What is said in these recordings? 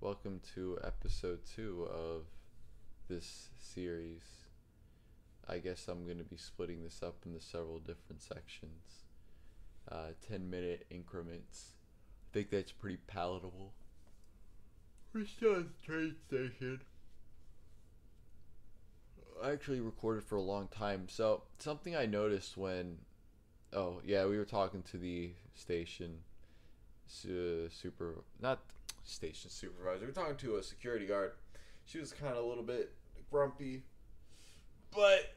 Welcome to episode 2 of this series. I guess I'm going to be splitting this up into several different sections. 10-minute increments. I think that's pretty palatable. We're still at the train station. I actually recorded for a long time. So, something I noticed when. Oh, yeah, we were talking to the station not station supervisor. We were talking to a security guard. She was kind of a little bit grumpy, but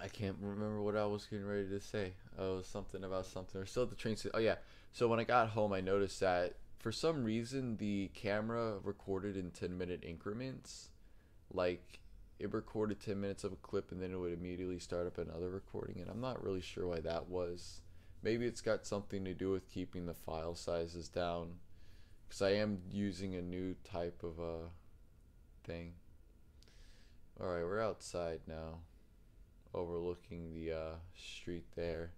I can't remember what I was getting ready to say. Oh, something about something. We're still at the train station. Oh yeah. So when I got home, I noticed that for some reason the camera recorded in 10-minute increments. Like it recorded 10 minutes of a clip and then it would immediately start up another recording, and I'm not really sure why that was. Maybe it's got something to do with keeping the file sizes down, because I am using a new type of thing. Alright, we're outside now, overlooking the street there.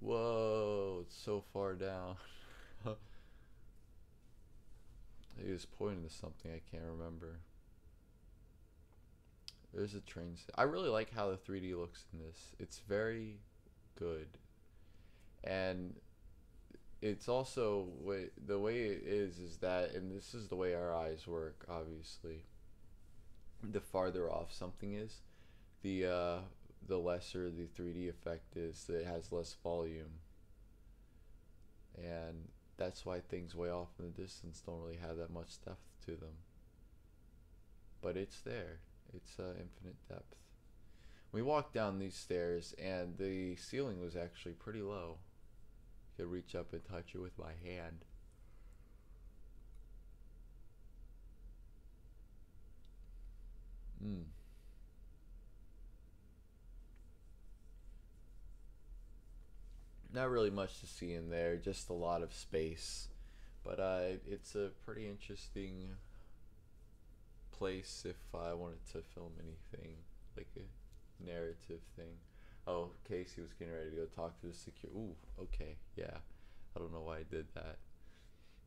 Whoa, it's so far down. He was pointing to something I can't remember. There's a train. I really like how the 3D looks in this. It's very good. And it's also the way it is that, and this is the way our eyes work, obviously. The farther off something is, the lesser the 3D effect is. It has less volume, and that's why things way off in the distance don't really have that much depth to them. But it's there. It's infinite depth. We walked down these stairs, and the ceiling was actually pretty low. Could reach up and touch it with my hand. Not really much to see in there, just a lot of space. But it's a pretty interesting place if I wanted to film anything, like a narrative thing. Oh, Casey was getting ready to go talk to the security. Ooh, okay, yeah. I don't know why I did that.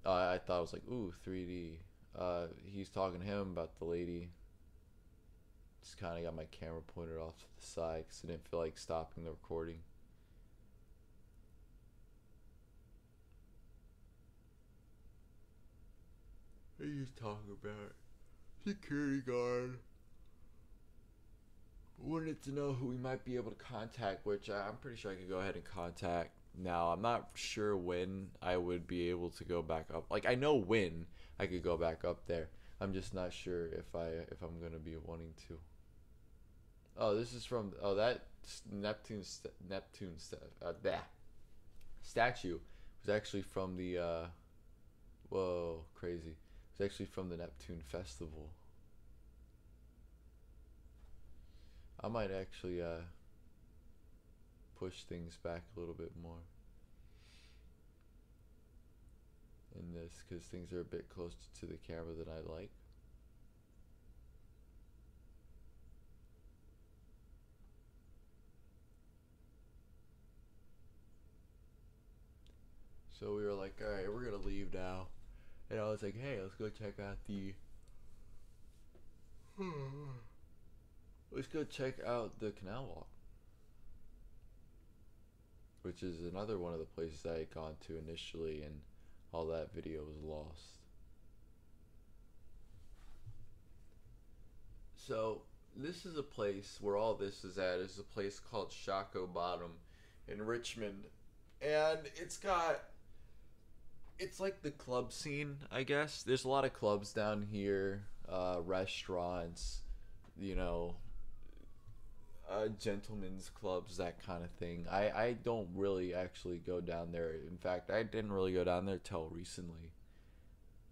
I thought it was like, ooh, 3D. He's talking to him about the lady. Just kind of got my camera pointed off to the side because I didn't feel like stopping the recording. What are you talking about? Security guard wanted to know who we might be able to contact, which I'm pretty sure I could go ahead and contact now. I'm not sure when I would be able to go back up. Like I know when I could go back up there. I'm just not sure if I'm gonna be wanting to. Oh, this is from that that statue was actually from the whoa, crazy. It was actually from the Neptune festival. I might actually push things back a little bit more in this because things are a bit closer to the camera than I like. So we were like, all right, we're gonna leave now, and I was like, hey, let's go check out the let's go check out the canal walk, which is another one of the places I had gone to initially, and all that video was lost. So this is a place where all this is at. Is a place called Shaco Bottom in Richmond, and it's like the club scene, I guess. There's a lot of clubs down here, restaurants, you know, gentlemen's clubs, that kind of thing. I don't really actually go down there. In fact, I didn't really go down there till recently.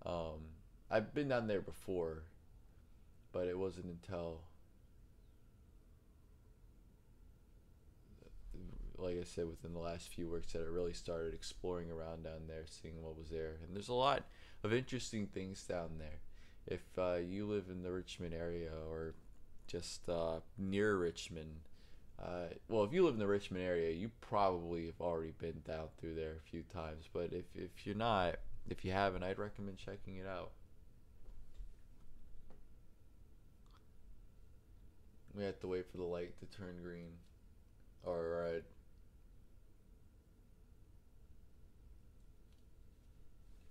Um, I've been down there before, but it wasn't until, like I said, within the last few weeks that I really started exploring around down there, seeing what was there. And there's a lot of interesting things down there. If you live in the Richmond area or just near Richmond, Well, if you live in the Richmond area, you probably have already been down through there a few times. But if you're not, if you haven't, I'd recommend checking it out. We have to wait for the light to turn green. All right.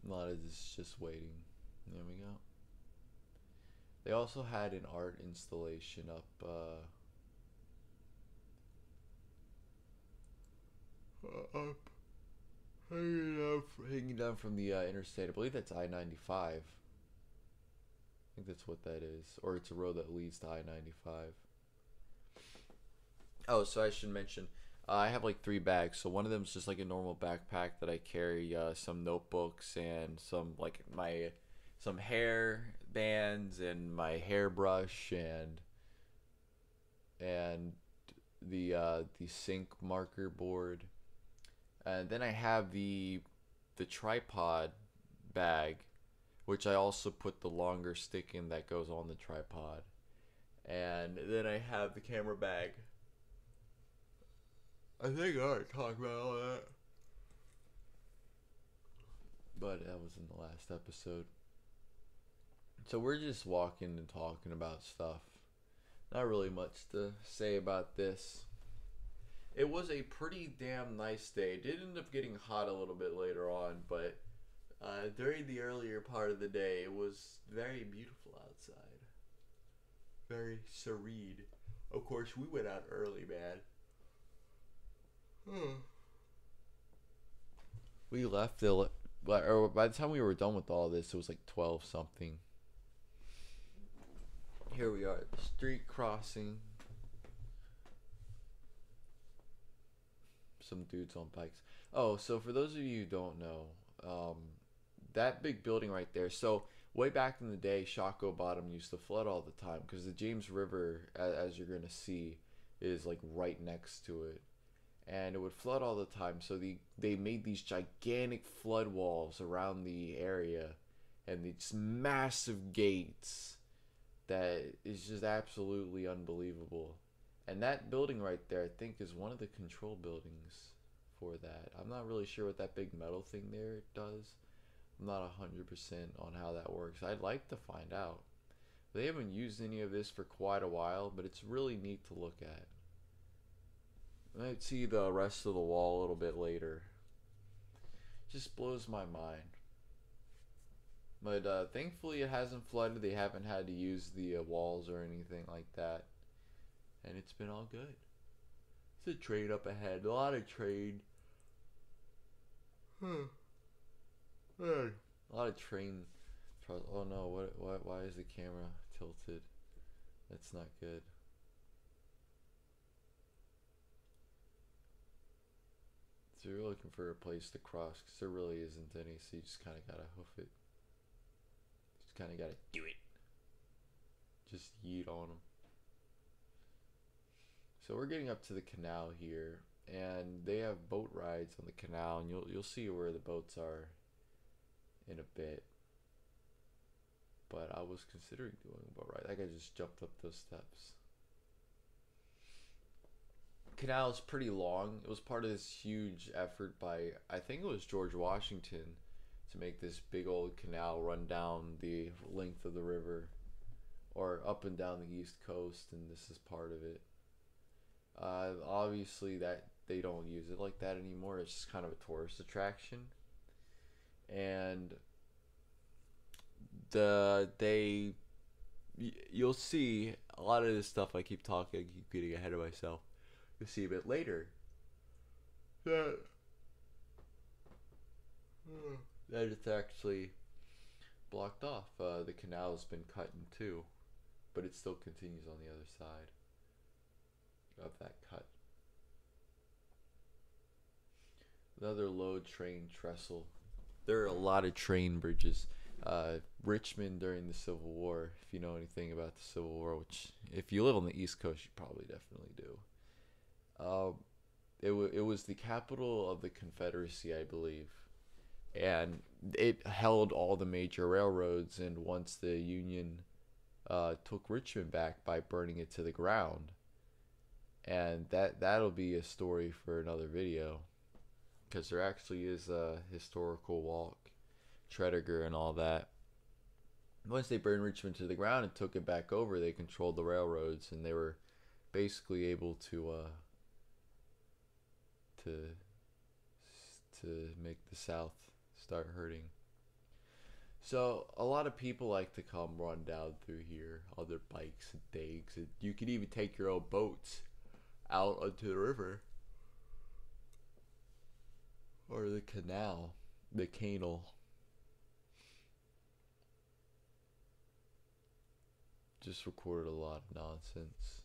A lot of this is just waiting. There we go. They also had an art installation up. Up hanging down from the interstate. I believe that's I-95. I think that's what that is, or it's a road that leads to I-95. Oh, so I should mention, I have like 3 bags. So one of them is just like a normal backpack that I carry some notebooks and some like my some hair bands and my hairbrush and the sync marker board. And then I have the tripod bag, which I also put the longer stick in that goes on the tripod. And then I have the camera bag. I think I already talked about all that. But that was in the last episode. So we're just walking and talking about stuff. Not really much to say about this. It was a pretty damn nice day. It did end up getting hot a little bit later on, but during the earlier part of the day, it was very beautiful outside. Very serene. Of course, we went out early, man. We left or by the time we were done with all this, it was like 12 something. Here we are at the street crossing. Some dudes on bikes. Oh, so for those of you who don't know, that big building right there. So way back in the day, Shockoe Bottom used to flood all the time because the James River, as you're gonna see, is like right next to it, and it would flood all the time. So they made these gigantic flood walls around the area, and these massive gates that is just absolutely unbelievable. And that building right there, I think, is one of the control buildings for that. I'm not really sure what that big metal thing there does. I'm not 100% on how that works. I'd like to find out. They haven't used any of this for quite a while, but it's really neat to look at. I might see the rest of the wall a little bit later. Just blows my mind. But thankfully it hasn't flooded. They haven't had to use the walls or anything like that. And it's been all good. There's a train up ahead. A lot of train. A lot of train. Oh no! What? Why is the camera tilted? That's not good. So you're looking for a place to cross, because there really isn't any. So you just kind of gotta hoof it. Just kind of gotta do it. Just yeet on them. So we're getting up to the canal here, and they have boat rides on the canal, and you'll see where the boats are in a bit. But I was considering doing a boat ride. Like I just jumped up those steps. Canal is pretty long. It was part of this huge effort by, I think it was George Washington, to make this big old canal run down the length of the river, or up and down the east coast, and this is part of it. Obviously that they don't use it like that anymore. It's just kind of a tourist attraction, and you'll see a lot of this stuff. I keep talking, I keep getting ahead of myself. You'll see a bit later that it's actually blocked off. The canal has been cut in two, but it still continues on the other side of that cut. Another load train trestle. There are a lot of train bridges. Richmond during the Civil War, if you know anything about the Civil War, which if you live on the East Coast, you probably definitely do. It was the capital of the Confederacy, I believe, and it held all the major railroads. And once the Union took Richmond back by burning it to the ground, And that'll be a story for another video, because there actually is a historical walk, Tredegar and all that. Once they burned Richmond to the ground and took it back over, they controlled the railroads, and they were basically able to to make the South start hurting. So a lot of people like to come run down through here on their bikes and things. And you can even take your own boats out onto the river or the canal, the canal. Just recorded a lot of nonsense.